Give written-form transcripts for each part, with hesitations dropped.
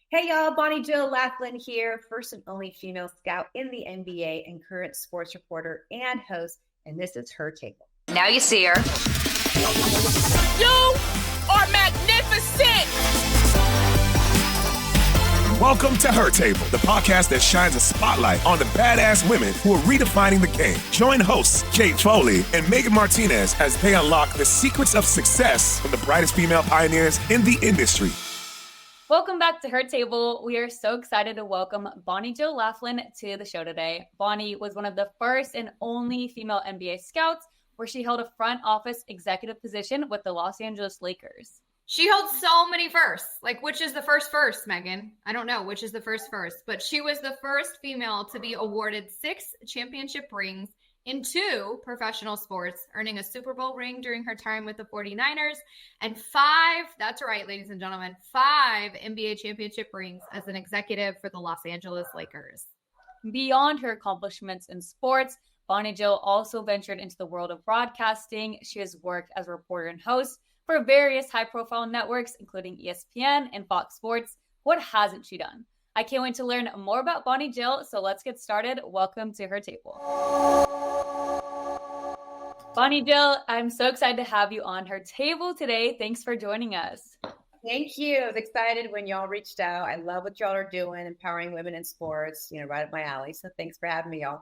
Hey y'all, Bonnie-Jill Laflin here, first and only female scout in the NBA and current sports reporter and host, and this is Her Table. Now you see her. You are magnificent! Welcome to Her Table, the podcast that shines a spotlight on the badass women who are redefining the game. Join hosts Kate Foley and Megan Martinez as they unlock the secrets of success from the brightest female pioneers in the industry. Welcome back to Her Table. We are so excited to welcome Bonnie-Jill Laflin to the show today. Bonnie was one of the first and only female NBA scouts, where she held a front office executive position with the Los Angeles Lakers. She holds so many firsts. Like, which is the first, Megan? I don't know which is the first, but she was the first female to be awarded 6 championship rings in 2 professional sports, earning a Super Bowl ring during her time with the 49ers, and 5, that's right, ladies and gentlemen, 5 NBA championship rings as an executive for the Los Angeles Lakers. Beyond her accomplishments in sports, Bonnie-Jill also ventured into the world of broadcasting. She has worked as a reporter and host for various high-profile networks, including ESPN and Fox Sports. What hasn't she done? I can't wait to learn more about Bonnie-Jill, so let's get started. Welcome to Her Table. Bonnie-Jill, I'm so excited to have you on Her Table today. Thanks for joining us. Thank you. I was excited when y'all reached out. I love what y'all are doing, empowering women in sports, right up my alley. So thanks for having me, y'all.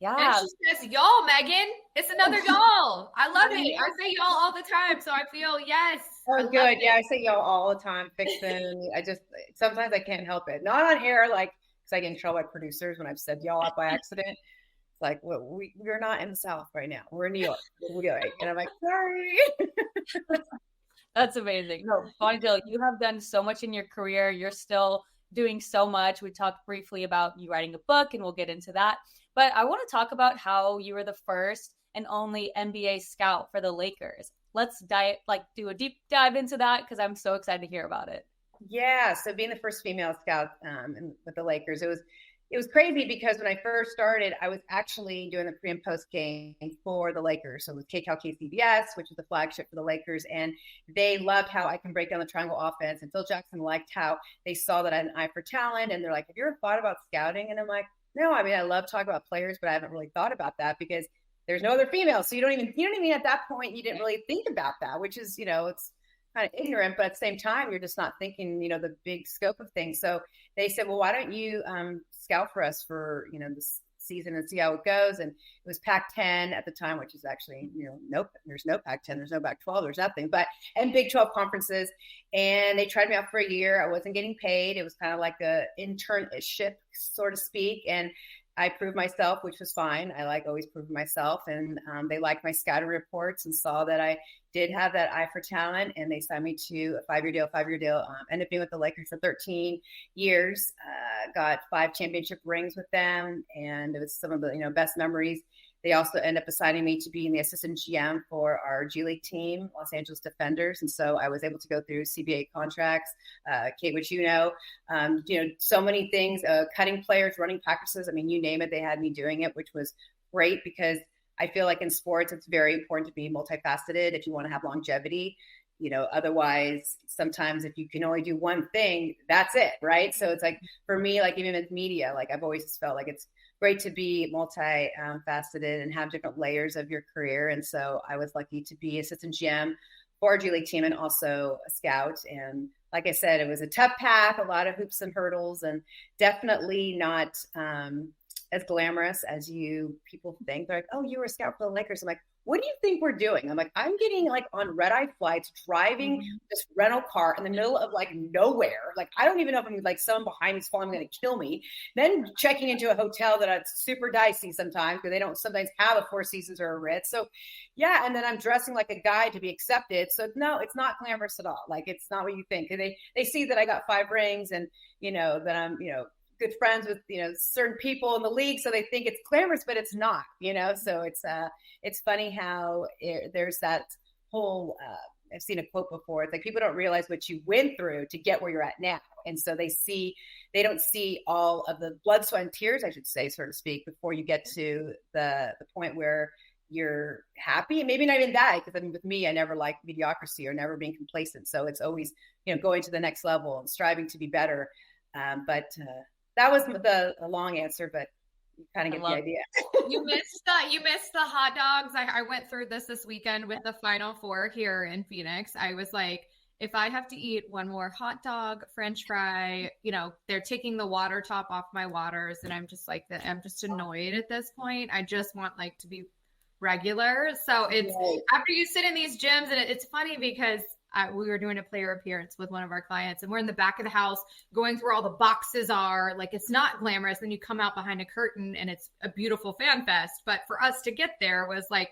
Yeah. And she says, y'all, Megan. It's another y'all. I love it. I say y'all all the time. So I feel, yes. Oh, good. Yeah, I say y'all all the time. Fixing. Sometimes I can't help it. Not on air, because I get in trouble by producers when I've said y'all out by accident. It's like, well, we're not in the South right now. We're in New York. And I'm like, sorry. That's amazing. No, Bonnie-Jill, you have done so much in your career. You're still doing so much. We talked briefly about you writing a book, and we'll get into that. But I want to talk about how you were the first and only NBA scout for the Lakers. Let's do a deep dive into that because I'm so excited to hear about it. Yeah, so being the first female scout with the Lakers, it was crazy because when I first started, I was actually doing the pre and post game for the Lakers. So it was KCBS, which was the flagship for the Lakers. And they loved how I can break down the triangle offense. And Phil Jackson liked how they saw that I had an eye for talent. And they're like, have you ever thought about scouting? And I'm like, no, I mean, I love talking about players, but I haven't really thought about that because there's no other females. So you don't even at that point, you didn't really think about that, which is, it's kind of ignorant, but at the same time, you're just not thinking, the big scope of things. So they said, well, why don't you scout for us for, this season and see how it goes. And it was Pac-10 at the time, which is actually, there's no Pac-10, there's no Pac-12, there's nothing, and Big 12 conferences. And they tried me out for a year. I wasn't getting paid. It was kind of like a internship, so to speak. And I proved myself, which was fine. I always proving myself. And they liked my scouting reports and saw that I did have that eye for talent. And they signed me to a 5-year deal. Ended up being with the Lakers for 13 years. Got 5 championship rings with them. And it was some of the, best memories. They also ended up assigning me to being the assistant GM for our G League team, Los Angeles Defenders. And so I was able to go through CBA contracts, Kate, which so many things, cutting players, running practices. I mean, you name it, they had me doing it, which was great because I feel like in sports, it's very important to be multifaceted if you want to have longevity. Otherwise, sometimes if you can only do one thing, that's it, right? So it's like, for me, even with media, I've always just felt like it's great to be multi-faceted and have different layers of your career. And so I was lucky to be assistant GM for our G League team and also a scout. And like I said, it was a tough path, a lot of hoops and hurdles, and definitely not as glamorous as people think. They're like, oh, you were a scout for the Lakers. I'm like, what do you think we're doing? I'm like, I'm getting on red-eye flights, driving this rental car in the middle of nowhere. I don't even know if I'm someone behind me is falling, going to kill me. Then checking into a hotel that's super dicey sometimes because they don't sometimes have a Four Seasons or a Ritz. So yeah. And then I'm dressing like a guy to be accepted. So no, it's not glamorous at all. It's not what you think. And they see that I got 5 rings and, that I'm, good friends with, certain people in the league. So they think it's glamorous, but it's not, so it's funny how there's that whole, I've seen a quote before. It's like, people don't realize what you went through to get where you're at now. And so they don't see all of the blood, sweat, and tears, I should say, so to speak, before you get to the point where you're happy. And maybe not even that, because with me, I never liked mediocrity or never being complacent. So it's always, going to the next level and striving to be better. But that was the long answer, but you kind of get the idea. You missed the hot dogs. I went through this weekend with the Final Four here in Phoenix. I was like, if I have to eat one more hot dog, French fry, they're taking the water top off my waters, and I'm just like that. I'm just annoyed at this point. I just want to be regular. So it's after you sit in these gyms, and it's funny because we were doing a player appearance with one of our clients, and we're in the back of the house going through all the boxes are like, it's not glamorous. Then you come out behind a curtain and it's a beautiful fan fest. But for us to get there was like,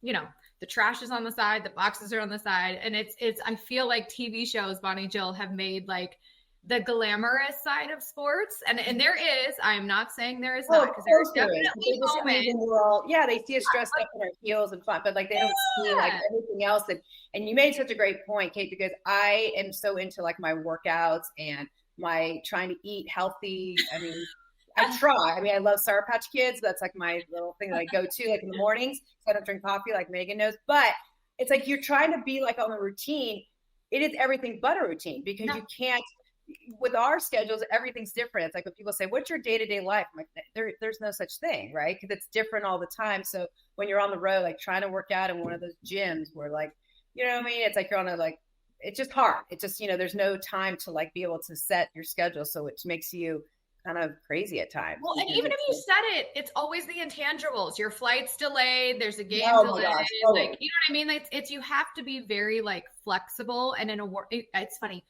the trash is on the side, the boxes are on the side. And it's, I feel like TV shows, Bonnie-Jill, have made like the glamorous side of sports. And there is, I'm not saying there is not, because there's definitely moments. They see us dressed up in our heels and fun, but like they don't see like everything else. And you made such a great point, Kate, because I am so into like my workouts and my trying to eat healthy. I mean, I try. I mean, I love Sour Patch Kids. That's like my little thing that I go to like in the mornings. So I don't drink coffee like Megan knows. But it's like you're trying to be like on a routine. It is everything but a routine because you can't. With our schedules, everything's different. It's like when people say, "What's your day-to-day life?" I'm like, there's no such thing, right? Because it's different all the time. So when you're on the road, like trying to work out in one of those gyms where like, you know what I mean? It's like you're on a like, it's just hard. It's just there's no time to like be able to set your schedule, so it makes you kind of crazy at times. Well, and even if you set it, it's always the intangibles. Your flight's delayed. There's a game delayed. Gosh, like, you know what I mean? It's you have to be very like flexible. And in it's funny.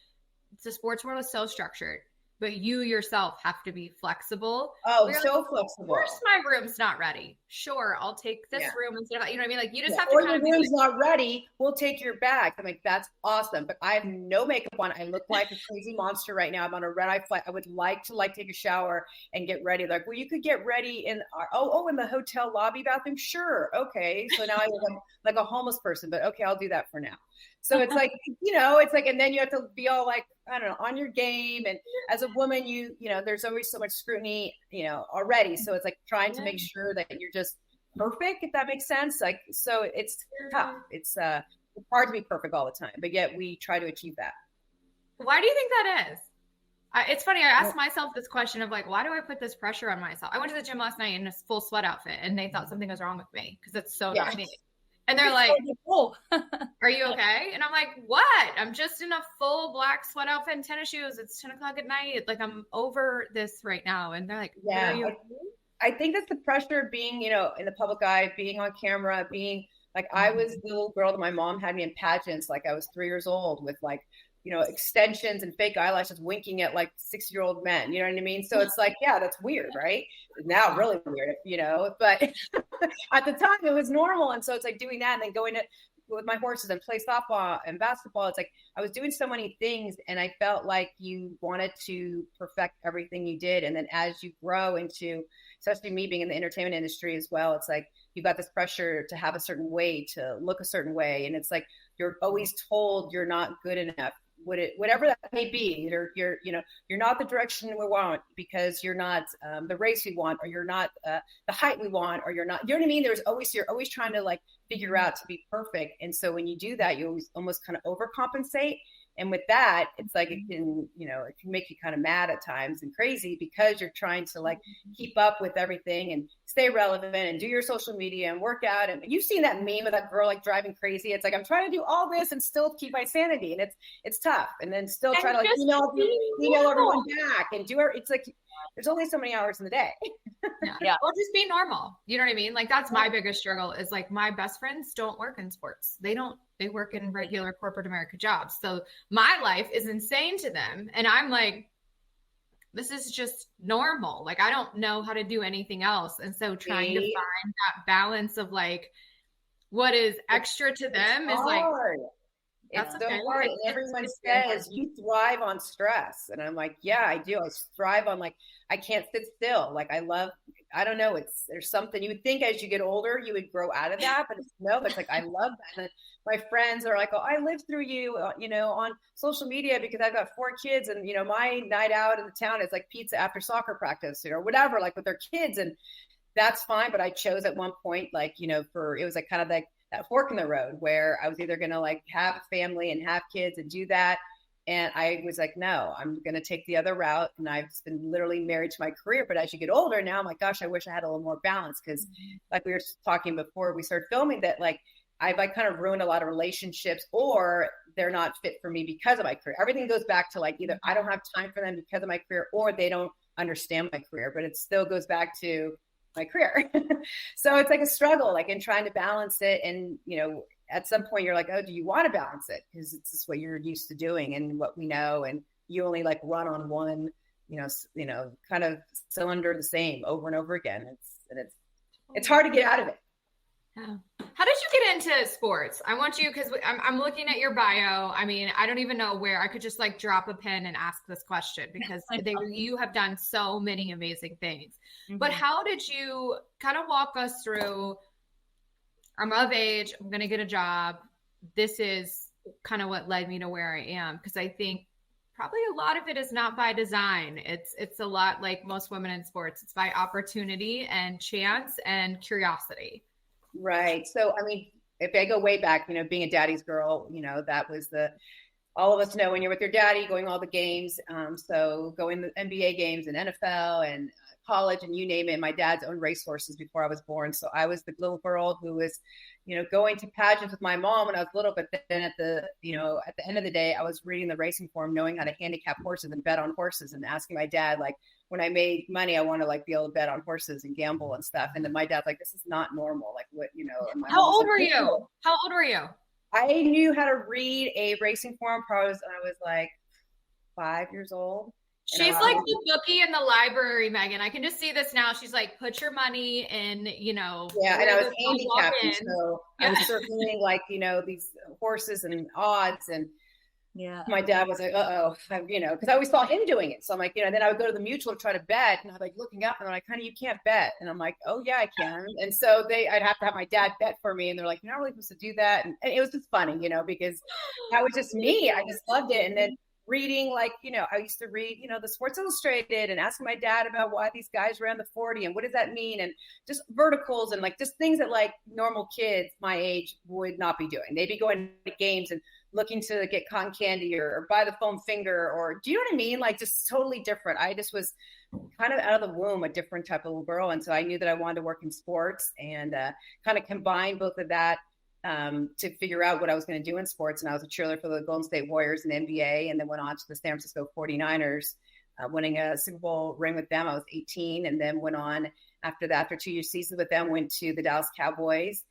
The sports world is so structured, but you yourself have to be flexible. Oh, so flexible. Of course, my room's not ready. Sure, I'll take this room instead of, you know what I mean? Like you just have to. Or your room's not ready. We'll take your bag. I'm like, that's awesome, but I have no makeup on. I look like a crazy monster right now. I'm on a red-eye flight. I would like to take a shower and get ready. Like, well, you could get ready in in the hotel lobby bathroom. Sure, okay. So now I look like a homeless person, but okay, I'll do that for now. So it's like, it's like, and then you have to be all like, I don't know, on your game. And as a woman, there's always so much scrutiny, already. So it's like trying to make sure that you're just perfect, if that makes sense. Like, so it's tough. It's hard to be perfect all the time, but yet we try to achieve that. Why do you think that is? It's funny. I asked myself this question of like, why do I put this pressure on myself? I went to the gym last night in a full sweat outfit and they thought something was wrong with me because it's so not me. And they're like, are you okay? And I'm like, what? I'm just in a full black sweat outfit and tennis shoes. It's 10 o'clock at night. Like, I'm over this right now. And they're like, are you okay? I think that's the pressure of being, in the public eye, being on camera, being like, I was the little girl that my mom had me in pageants. Like I was 3 years old with like, extensions and fake eyelashes winking at like 6-year-old men, you know what I mean? So it's like, yeah, that's weird, right? Now really weird, but at the time it was normal. And so it's like doing that and then going with my horses and play softball and basketball. It's like, I was doing so many things and I felt like you wanted to perfect everything you did. And then as you grow into, especially me being in the entertainment industry as well, it's like, you got this pressure to have a certain way, to look a certain way. And it's like, you're always told you're not good enough. Whatever that may be, you're not the direction we want because you're not the race we want, or you're not the height we want, or you're not, you know what I mean? You're always trying to like figure out to be perfect. And so when you do that, you always almost kind of overcompensate. And with that, it's like, it can make you kind of mad at times and crazy because you're trying to like keep up with everything and stay relevant and do your social media and work out. And you've seen that meme of that girl like driving crazy. It's like, I'm trying to do all this and still keep my sanity. And it's tough. And then still try to like email everyone back and do it. It's like, there's only so many hours in the day. Yeah. Or just be normal. You know what I mean? Like that's my biggest struggle is like my best friends don't work in sports. They work in regular corporate America jobs. So my life is insane to them. And I'm like, this is just normal. Like, I don't know how to do anything else. And so trying to find that balance of like, what is extra to them is like, it's so hard. And everyone says you thrive on stress. And I'm like, yeah, I do. I thrive on like, I can't sit still. Like I don't know. There's something you would think as you get older, you would grow out of that, but it's like, I love that. And my friends are like, oh, I lived through you, on social media because I've got 4 kids and, my night out in the town is like pizza after soccer practice, or whatever, like with their kids. And that's fine. But I chose at one point, like, it was like kind of like that fork in the road where I was either going to like have a family and have kids and do that. And I was like, no, I'm going to take the other route. And I've been literally married to my career. But as you get older now, I'm like, gosh, I wish I had a little more balance. Because like we were talking before we started filming, that like I've like kind of ruined a lot of relationships, or they're not fit for me because of my career. Everything goes back to like either I don't have time for them because of my career, or they don't understand my career. But it still goes back to my career. So it's like a struggle, like in trying to balance it. And, you know, at some point you're like, oh, do you want to balance it? Because it's just what you're used to doing and what we know. And you only like run on one, kind of cylinder the same over and over again. It's hard to get out of it. Yeah. How did you get into sports? I want you, because I'm looking at your bio. I mean, I don't even know where I could just like drop a pen and ask this question, because you have done so many amazing things. Mm-hmm. But how did you kind of walk us through, I'm of age, I'm going to get a job. This is kind of what led me to where I am. Because I think probably a lot of it is not by design. It's a lot like most women in sports. It's by opportunity and chance and curiosity. Right. So, I mean, if I go way back, being a daddy's girl, that was all of us know when you're with your daddy going to all the games. So going to NBA games and NFL and college and you name it. My dad's owned racehorses before I was born. So I was the little girl who was, going to pageants with my mom when I was little, but then at the end of the day, I was reading the racing form, knowing how to handicap horses and bet on horses, and asking my dad, like, when I made money, I want to like be able to bet on horses and gamble and stuff. And then my dad's like, this is not normal. Like what, How old were you? How old were you? I knew how to read a racing form probably when I was like 5 years old. She's like the bookie in the library, Megan. I can just see this now. She's like, put your money in, Yeah, and I was handicapping, so I was circling like, these horses and odds, and yeah, my dad was like, because I always saw him doing it. So I'm like, then I would go to the mutual to try to bet, and I'm like looking up, and they're like, honey, you can't bet. And I'm like, oh yeah, I can. And so I'd have to have my dad bet for me, and they're like, you're not really supposed to do that. And it was just funny, because that was just me. I just loved it. And then reading, like, I used to read, the Sports Illustrated, and asking my dad about why these guys ran the 40 and what does that mean, and just verticals and like just things that like normal kids my age would not be doing. They'd be going to games and looking to get cotton candy or buy the foam finger, or do you know what I mean? Like just totally different. I just was kind of out of the womb a different type of little girl, and so I knew that I wanted to work in sports and kind of combine both of that to figure out what I was going to do in sports. And I was a cheerleader for the Golden State Warriors in the NBA, and then went on to the San Francisco 49ers, winning a Super Bowl ring with them. I was 18, and then went on after that, after 2 year seasons with them, went to the Dallas Cowboys.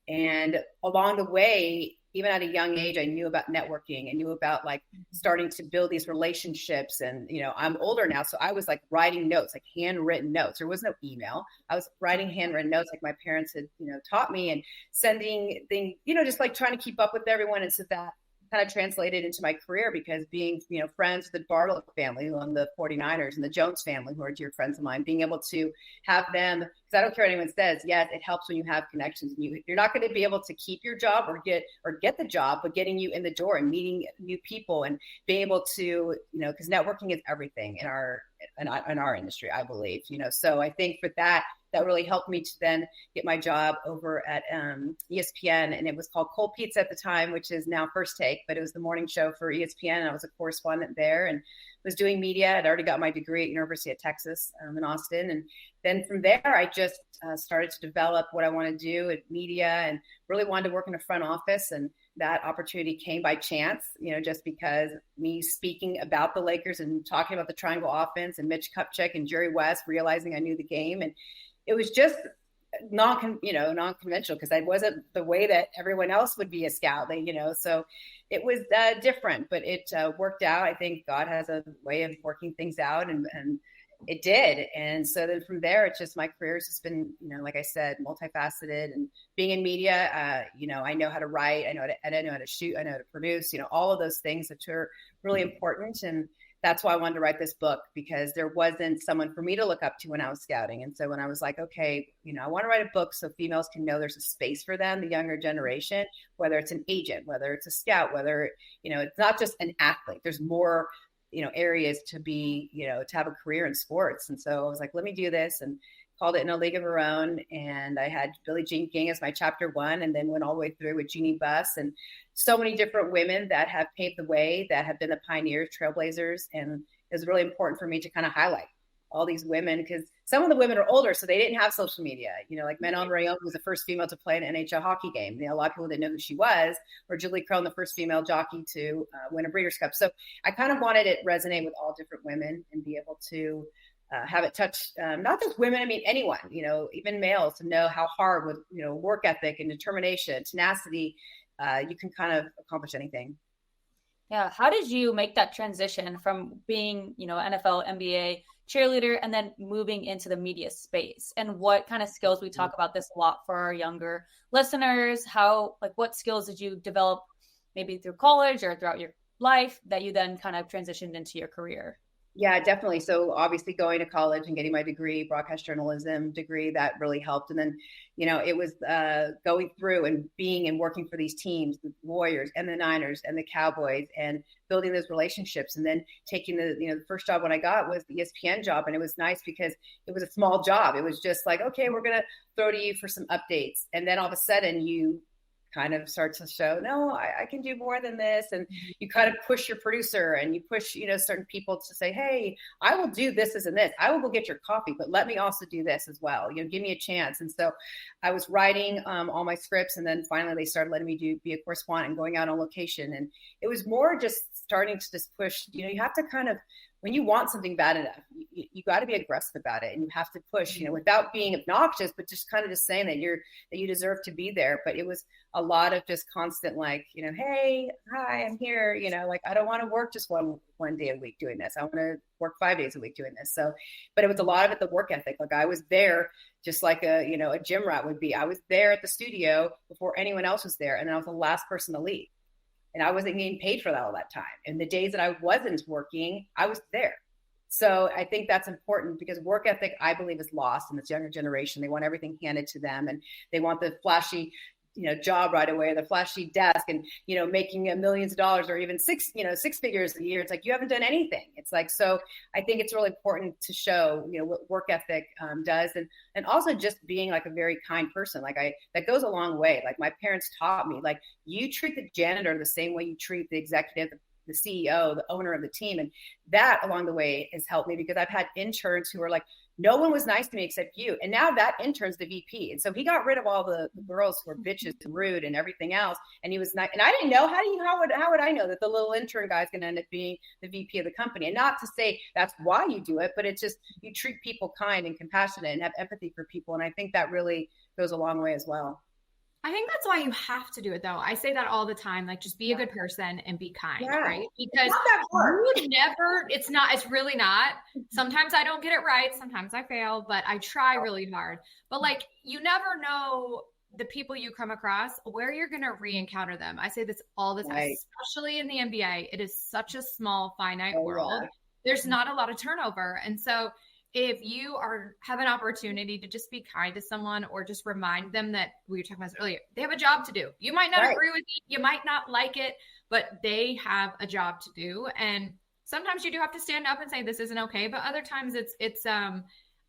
And along the way, even at a young age, I knew about networking. I knew about like starting to build these relationships. And, I'm older now. So I was like writing notes, like handwritten notes. There was no email. I was writing handwritten notes like my parents had, taught me, and sending things, just like trying to keep up with everyone. And so that kind of translated into my career, because being, friends with the Bartle family on the 49ers and the Jones family, who are dear friends of mine, being able to have them, because I don't care what anyone says, yes, it helps when you have connections. You're not going to be able to keep your job or get the job, but getting you in the door and meeting new people and being able to, because networking is everything in our industry, I believe, so I think for that really helped me to then get my job over at ESPN, and it was called Cold Pizza at the time, which is now First Take, but it was the morning show for ESPN, and I was a correspondent there and was doing media. I'd already got my degree at University of Texas in Austin, and then from there I just started to develop what I want to do at media, and really wanted to work in a front office. And that opportunity came by chance, just because me speaking about the Lakers and talking about the triangle offense and Mitch Kupchak and Jerry West, realizing I knew the game. And it was just non-conventional, because I wasn't the way that everyone else would be a scout, so it was different, but it worked out. I think God has a way of working things out, and it did. And so then from there, it's just, my career has just been, like I said, multifaceted. And being in media, I know how to write, I know how to edit, I know how to shoot, I know how to produce, all of those things that are really important. And that's why I wanted to write this book, because there wasn't someone for me to look up to when I was scouting. And so when I was like, okay, I want to write a book so females can know there's a space for them, the younger generation, whether it's an agent, whether it's a scout, whether, it's not just an athlete, there's more, areas to be, to have a career in sports. And so I was like, let me do this. And called it In a League of Her Own. And I had Billie Jean King as my chapter 1, and then went all the way through with Jeannie Buss and so many different women that have paved the way, that have been the pioneers, trailblazers. And it was really important for me to kind of highlight all these women, because some of the women are older, so they didn't have social media. Like Manon Rhéaume was the first female to play an NHL hockey game. A lot of people didn't know who she was, or Julie Crone, the first female jockey to win a Breeders' Cup. So I kind of wanted it to resonate with all different women and be able to have it touch not just women, I mean anyone, even males, to know how hard with work ethic and determination, tenacity, you can kind of accomplish anything. Yeah. How did you make that transition from being, NFL, NBA cheerleader, and then moving into the media space? And what kind of skills, we talk about this a lot for our younger listeners, what skills did you develop maybe through college or throughout your life that you then kind of transitioned into your career? Yeah, definitely. So obviously going to college and getting my degree, broadcast journalism degree, that really helped. And then, it was going through and being and working for these teams, the Warriors and the Niners and the Cowboys, and building those relationships. And then taking the first job when I got was the ESPN job. And it was nice because it was a small job. It was just like, okay, we're going to throw to you for some updates. And then all of a sudden you kind of start to show, no, I can do more than this. And you kind of push your producer, and you push, certain people to say, hey, I will do this and this. I will go get your coffee, but let me also do this as well. Give me a chance. And so I was writing all my scripts, and then finally they started letting me be a correspondent and going out on location. And it was more just starting to just push, you have to kind of, when you want something bad enough, you got to be aggressive about it, and you have to push, without being obnoxious, but just kind of just saying that you deserve to be there. But it was a lot of just constant, hey, hi, I'm here. I don't want to work just one day a week doing this. I want to work 5 days a week doing this. So, but it was a lot of it, the work ethic. I was there just like a gym rat would be. I was there at the studio before anyone else was there, and I was the last person to leave. And I wasn't getting paid for that all that time. And the days that I wasn't working, I was there. So I think that's important, because work ethic, I believe, is lost in this younger generation. They want everything handed to them, and they want the flashy, job right away, the flashy desk, and, making millions of dollars, or even six figures a year. It's like, you haven't done anything. It's like, so I think it's really important to show, what work ethic does. And also just being like a very kind person. That goes a long way. My parents taught me, you treat the janitor the same way you treat the executive, the CEO, the owner of the team. And that along the way has helped me, because I've had interns who are like, no one was nice to me except you. And now that intern's the VP. And so he got rid of all the girls who were bitches and rude and everything else. And he was nice. And I didn't know, how would I know that the little intern guy's going to end up being the VP of the company? And not to say that's why you do it, but it's just, you treat people kind and compassionate and have empathy for people. And I think that really goes a long way as well. I think that's why you have to do it, though. I say that all the time, just be a good person and be kind, right? Because it's really not. Sometimes I don't get it right. Sometimes I fail, but I try really hard. But you never know the people you come across, where you're going to re-encounter them. I say this all the time, right. Especially in the NBA. It is such a small, finite world. Yeah. There's not a lot of turnover. And so if you have an opportunity to just be kind to someone, or just remind them that we were talking about this earlier, they have a job to do. You might not agree with it, you might not like it, but they have a job to do. And sometimes you do have to stand up and say, this isn't okay. But other times it's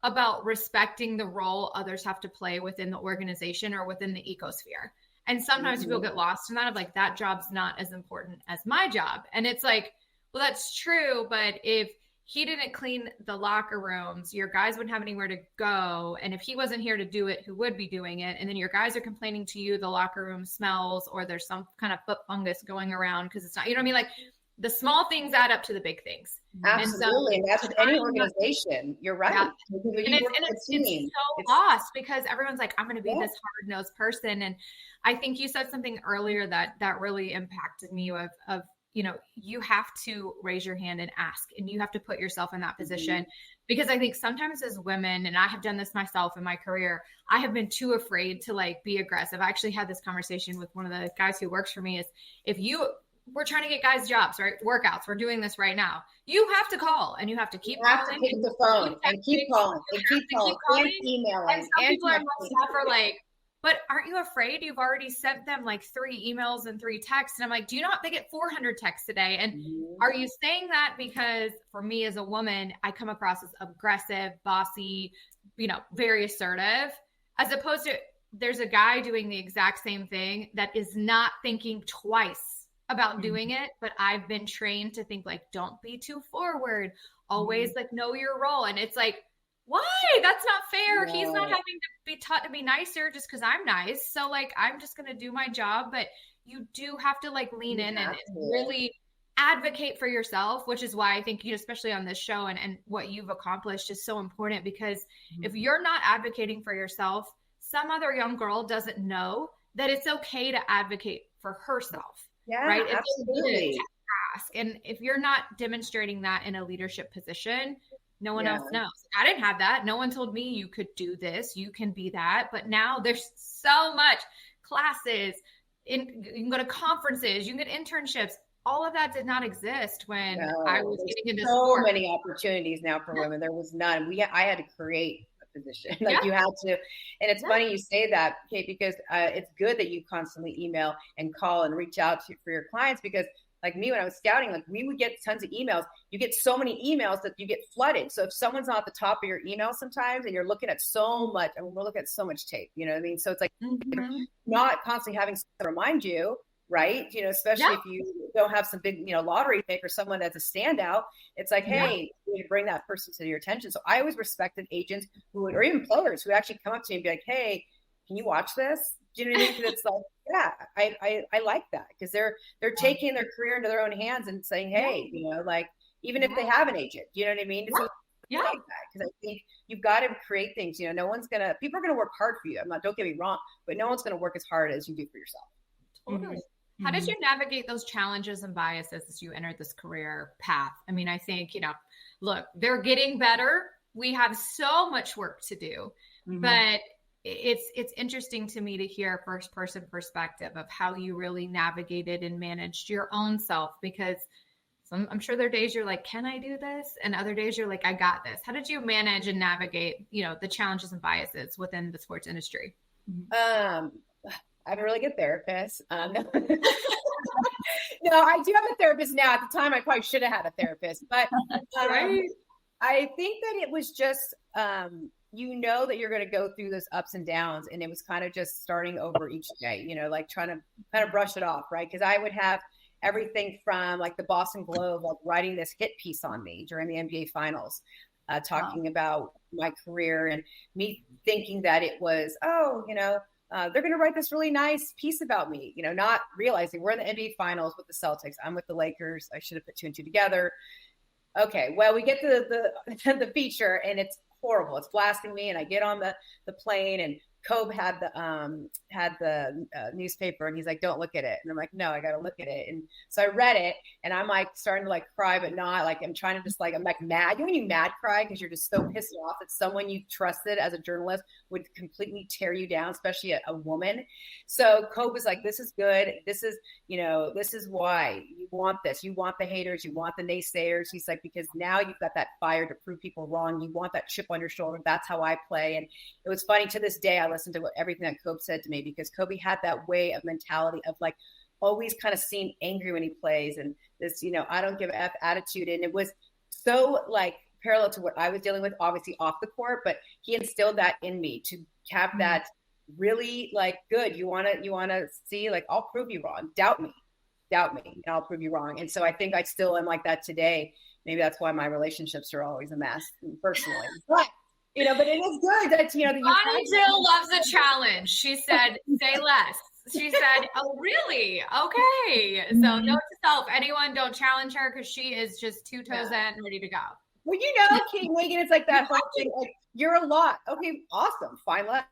about respecting the role others have to play within the organization or within the ecosphere. And sometimes people get lost in that of that job's not as important as my job. And it's well, that's true. But if he didn't clean the locker rooms, your guys wouldn't have anywhere to go. And if he wasn't here to do it, who would be doing it? And then your guys are complaining to you, the locker room smells, or there's some kind of foot fungus going around because it's not, you know what I mean? The small things add up to the big things. Absolutely. And that's with any organization. You're right. Yeah. It's so lost because everyone's like, I'm going to be this hard-nosed person. And I think you said something earlier that really impacted me of you have to raise your hand and ask, and you have to put yourself in that position. Because I think sometimes as women, and I have done this myself in my career, I have been too afraid to be aggressive. I actually had this conversation with one of the guys who works for me is, we're trying to get guys jobs, right? Workouts. We're doing this right now. You have to call, and you have to keep calling. You have to pick the phone and keep calling and keep calling and emailing. And some people on my staff are but aren't you afraid? You've already sent them 3 emails and 3 texts. And I'm do you know they get 400 texts a day? And are you saying that because for me as a woman, I come across as aggressive, bossy, very assertive, as opposed to there's a guy doing the exact same thing that is not thinking twice about doing it. But I've been trained to think like, don't be too forward, always like know your role. And it's like, why? That's not fair. He's not having to be taught to be nicer just because I'm nice. So like, I'm just going to do my job. But you do have to like lean in and really advocate for yourself, which is why I think, especially on this show and what you've accomplished is so important, because if you're not advocating for yourself, some other young girl doesn't know that it's okay to advocate for herself. Yeah, right? absolutely. It's ask. And if you're not demonstrating that in a leadership position, no one else knows. I didn't have that. No one told me you could do this. You can be that. But now there's so much classes. You can go to conferences. You can get internships. All of that did not exist when I was getting into so many opportunities now for women. There was none. I had to create a position. You had to. And it's funny you say that, Kate, because it's good that you constantly email and call and reach out for your clients, because like me, when I was scouting, like we would get tons of emails. You get so many emails that you get flooded. So if someone's not at the top of your email sometimes and you're looking at so much, and we're looking at so much tape, you know what I mean? So it's like not constantly having to remind you, right? Especially if you don't have some big, lottery pick or someone that's a standout. It's like, hey, you need to bring that person to your attention. So I always respected agents or even players who actually come up to me and be like, hey, can you watch this? Do you know what I mean? Because it's like, I like that, because they're taking their career into their own hands and saying, hey, like, even if they have an agent, you know what I mean? So I like that, because I think you've got to create things. People are going to work hard for you. Don't get me wrong, but no one's going to work as hard as you do for yourself. Totally. How did you navigate those challenges and biases as you entered this career path? I mean, I think, look, they're getting better. We have so much work to do, but it's interesting to me to hear a first person perspective of how you really navigated and managed your own self, because I'm sure there are days you're like, can I do this? And other days you're like, I got this. How did you manage and navigate, the challenges and biases within the sports industry? I have a really good therapist. No, I do have a therapist now. At the time, I probably should have had a therapist, but I think that it was just, that you're going to go through those ups and downs. And it was kind of just starting over each day, like trying to kind of brush it off. Right. Cause I would have everything from like the Boston Globe, like writing this hit piece on me during the NBA finals, talking about my career, and me thinking that it was, they're going to write this really nice piece about me, not realizing we're in the NBA finals with the Celtics. I'm with the Lakers. I should have put two and two together. Okay. Well, we get to the feature, and it's horrible. It's blasting me. And I get on the plane, and Kobe had the newspaper, and he's like, don't look at it. And I'm like, no, I got to look at it. And so I read it, and I'm like starting to like cry, but not like, I'm trying to just like, I'm like mad. When you mad cry because you're just so pissed off that someone you trusted as a journalist would completely tear you down, especially a woman. So Kobe was like, this is good. This is, this is why you want this. You want the haters. You want the naysayers. He's like, because now you've got that fire to prove people wrong. You want that chip on your shoulder. That's how I play. And it was funny, to this day, I listened to everything that Kobe said to me, because Kobe had that way of mentality of like always kind of seem angry when he plays, and this, I don't give a F attitude. And it was so like parallel to what I was dealing with, obviously off the court, but he instilled that in me to have that really like, good. You want to see, like, I'll prove you wrong. Doubt me, and I'll prove you wrong. And so I think I still am like that today. Maybe that's why my relationships are always a mess personally, but but it is good that, that Bonnie-Jill loves a challenge. She said, say less. She said, oh, really? Okay. So note to self, anyone don't challenge her, because she is just 2 toes in and ready to go. Well, Kate Megan, it's like that whole thing, like, you're a lot. Okay, awesome. Find less.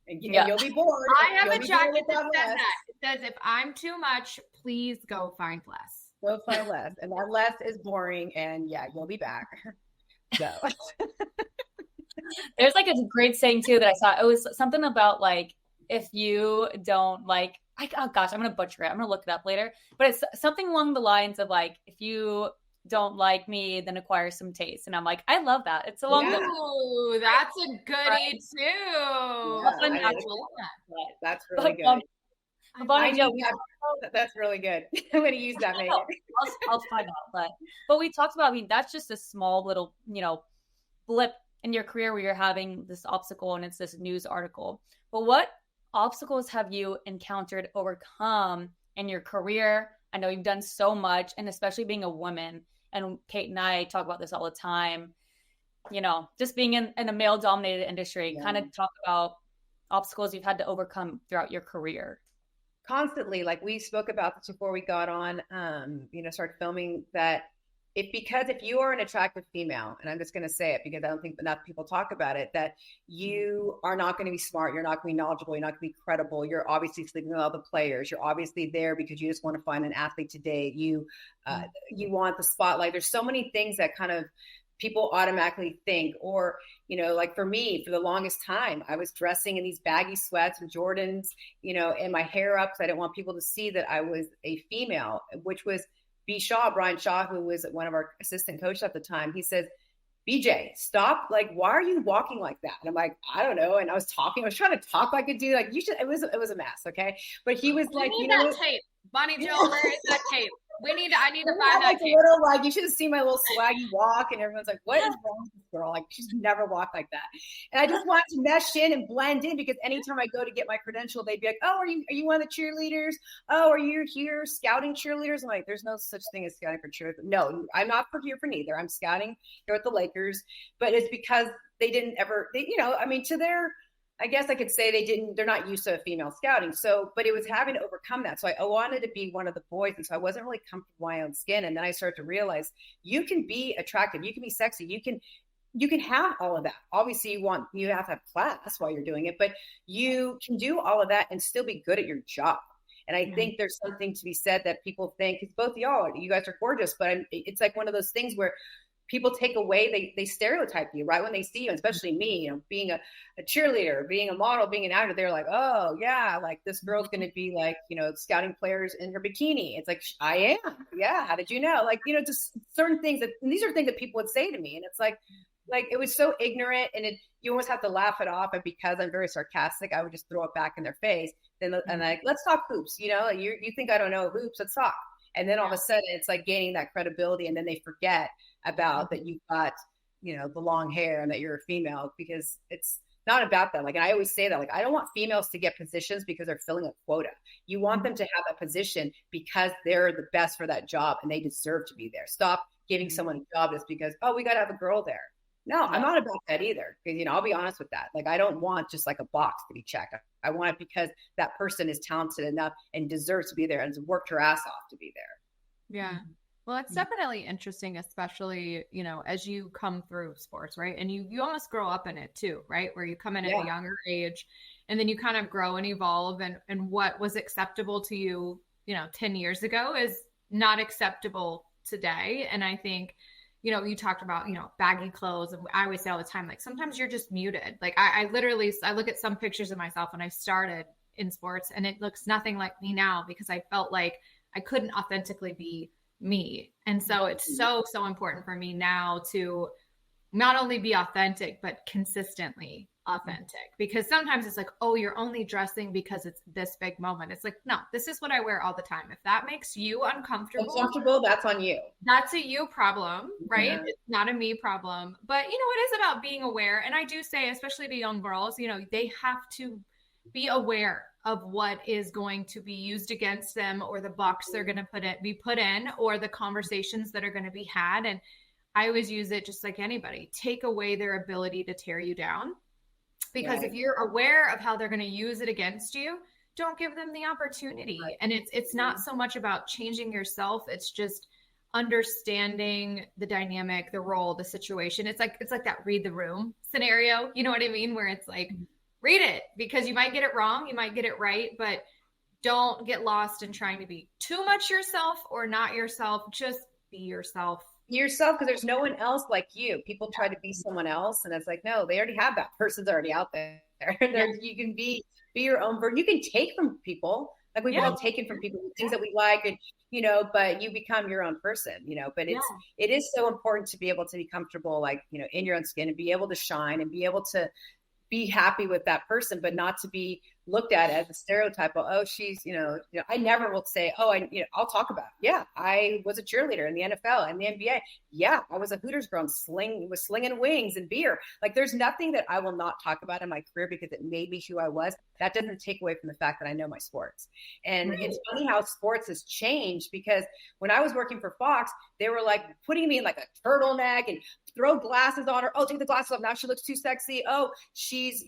And you'll be bored. I have a jacket that says that. It says, if I'm too much, please go find less. Go find less. And that less is boring, and you'll be back. So... There's like a great saying too that I saw. It was something about like, if you don't like, oh gosh, I'm going to butcher it. I'm going to look it up later, but it's something along the lines of like, if you don't like me, then acquire some taste. And I'm like, I love that. It's along the. Ooh, that's a goodie too. That's really good. Bonnie-Jill, that's really good. I'm going to use that. Maybe. I'll find out. But we talked about, that's just a small little, blip in your career where you're having this obstacle and it's this news article. But what obstacles have you encountered, overcome in your career? I know you've done so much, and especially being a woman, and Kate and I talk about this all the time, you know, just being in a male dominated industry, kind of talk about obstacles you've had to overcome throughout your career. Constantly, like we spoke about this before we got on, started filming, that if you are an attractive female, and I'm just going to say it because I don't think enough people talk about it, that you are not going to be smart, you're not going to be knowledgeable, you're not going to be credible, you're obviously sleeping with all the players, you're obviously there because you just want to find an athlete today, you want the spotlight. There's so many things that kind of people automatically think, or, like for me, for the longest time, I was dressing in these baggy sweats with Jordans, and my hair up because I didn't want people to see that I was a female, which was Brian Shaw, who was one of our assistant coaches at the time. He says, BJ, stop. Like, why are you walking like that? And I'm like, I don't know. And I was trying to talk like a dude. Like, you should, it was a mess. Okay. But he was like, that tape. Bonnie-Jill, where is that tape? I need to find that tape. You should have seen my little swaggy walk, and everyone's like, what is wrong with this girl? Like, she's never walked like that. And I just wanted to mesh in and blend in, because anytime I go to get my credential, they'd be like, oh, are you one of the cheerleaders? Oh, are you here scouting cheerleaders? I'm like, there's no such thing as scouting for cheerleaders. No, I'm not here for neither. I'm scouting here at the Lakers, but it's because they didn't ever, to their, I guess I could say they're not used to female scouting. So, but it was having to overcome that. So I wanted to be one of the boys. And so I wasn't really comfortable in my own skin. And then I started to realize you can be attractive. You can be sexy. You can have all of that. Obviously you have to have class while you're doing it, but you can do all of that and still be good at your job. And I think there's something to be said that people think, because both of you guys are gorgeous, but it's like one of those things where people take away, they stereotype you right when they see you, especially me, being a cheerleader, being a model, being an actor. They're like, oh yeah, like this girl's going to be like, scouting players in her bikini. It's like, I am. Yeah. How did you know? Like, just certain things and these are things that people would say to me. And it's like it was so ignorant, and you almost have to laugh it off. And because I'm very sarcastic, I would just throw it back in their face. And like, let's talk hoops. You think I don't know hoops? Let's talk. And then all of a sudden it's like gaining that credibility. And then they forget about that you've got, the long hair and that you're a female, because it's not about that. Like, and I always say that, like, I don't want females to get positions because they're filling a quota. You want them to have a position because they're the best for that job and they deserve to be there. Stop giving someone a job just because, oh, we got to have a girl there. No, I'm not about that either. Because, I'll be honest with that. Like, I don't want just like a box to be checked. I want it because that person is talented enough and deserves to be there and has worked her ass off to be there. Yeah. Well, it's definitely interesting, especially, as you come through sports, right? And you almost grow up in it too, right? Where you come in at a younger age and then you kind of grow and evolve, and what was acceptable to you, 10 years ago is not acceptable today. And I think, you talked about, baggy clothes. And I always say all the time, like, sometimes you're just muted. Like I look at some pictures of myself when I started in sports and it looks nothing like me now, because I felt like I couldn't authentically be me. And so it's so important for me now to not only be authentic, but consistently authentic, because sometimes it's like, oh, you're only dressing because it's this big moment. It's like, no, this is what I wear all the time. If that makes you uncomfortable, that's on you. That's a you problem, right? Yeah. It's not a me problem. But it is about being aware. And I do say, especially to young girls, they have to be aware of what is going to be used against them, or the box they're going to be put in, or the conversations that are going to be had. And I always use it just like anybody, take away their ability to tear you down. Because if you're aware of how they're going to use it against you, don't give them the opportunity. Right. And it's not so much about changing yourself. It's just understanding the dynamic, the role, the situation. It's like that read the room scenario. You know what I mean? Where it's like, read it, because you might get it wrong, you might get it right, but don't get lost in trying to be too much yourself or not yourself. Just be yourself. Because there's no one else like you. People try to be someone else, and it's like, no, they already have that person's already out there. You can be your own version. You can take from people, like we've all taken from people things that we like, and but you become your own person. But it is so important to be able to be comfortable, like in your own skin, and be able to shine and be able to be happy with that person, but not to be looked at as a stereotype. Oh, she's, I never will say, I'll talk about it. Yeah, I was a cheerleader in the NFL and the NBA. Yeah, I was a Hooters girl and was slinging wings and beer. Like, there's nothing that I will not talk about in my career because it made me who I was. That doesn't take away from the fact that I know my sports. And it's funny how sports has changed, because when I was working for Fox, they were like putting me in like a turtleneck and throw glasses on her. Oh, take the glasses off. Now she looks too sexy. Oh, she's,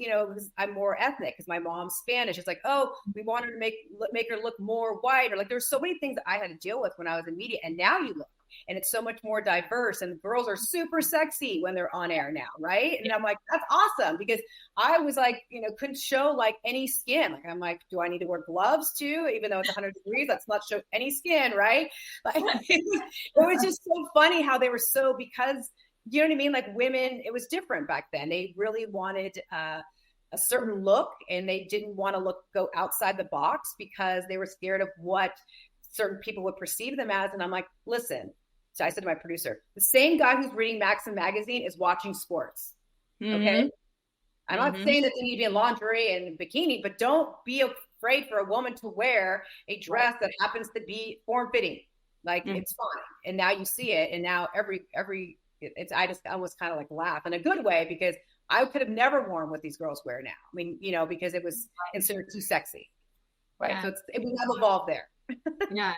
I'm more ethnic because my mom's Spanish. It's like, oh, we wanted to make her look more white. Or like, there's so many things that I had to deal with when I was in media. And now you look, and it's so much more diverse, and girls are super sexy when they're on air now. Right. And I'm like, that's awesome, because I was like, couldn't show like any skin. Like, I'm like, do I need to wear gloves too? Even though it's 100 degrees, let's not show any skin. Right. Like, it was just so funny how they were because you know what I mean? Like, women, it was different back then. They really wanted a certain look, and they didn't want to go outside the box because they were scared of what certain people would perceive them as. And I'm like, listen, so I said to my producer, the same guy who's reading Maxim magazine is watching sports. Okay. I'm not saying that they need to be in lingerie and bikini, but don't be afraid for a woman to wear a dress that happens to be form-fitting. Like, it's fine. And now you see it. And now I just almost kind of like laugh in a good way, because I could have never worn what these girls wear now. I mean, because it was considered too sexy. Right. Yeah. So we have evolved there. Yeah.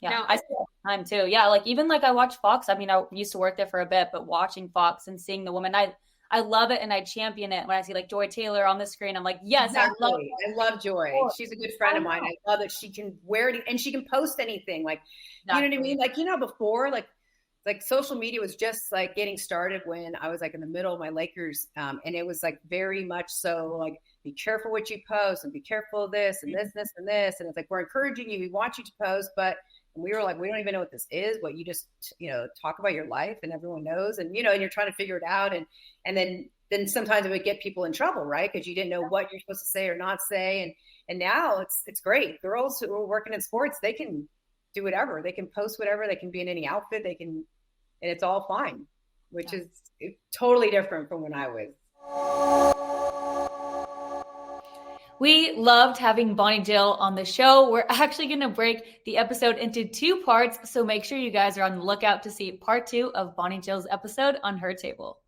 Yeah. No, I see it all the time too. Yeah. Like, even like I watch Fox. I mean, I used to work there for a bit, but watching Fox and seeing the woman, I love it, and I champion it. When I see like Joy Taylor on the screen, I'm like, yes, exactly. I love Joy. She's a good friend of mine. I love that she can wear it and she can post anything. Like, you know what I mean? Like, before, like social media was just like getting started when I was like in the middle of my Lakers. And it was like very much so like, be careful what you post and be careful of this and this and this. And it's like, we're encouraging you. We want you to post, but we were like, we don't even know what this is, but you just, talk about your life and everyone knows. And, and you're trying to figure it out. And then sometimes it would get people in trouble, right? Because you didn't know what you're supposed to say or not say. And now it's great. Girls who are working in sports, they can do whatever. They can post whatever. They can be in any outfit. And it's all fine, which is totally different from when I was. We loved having Bonnie-Jill on the show. We're actually going to break the episode into 2 parts, so make sure you guys are on the lookout to see part 2 of Bonnie-Jill's episode on Her Table.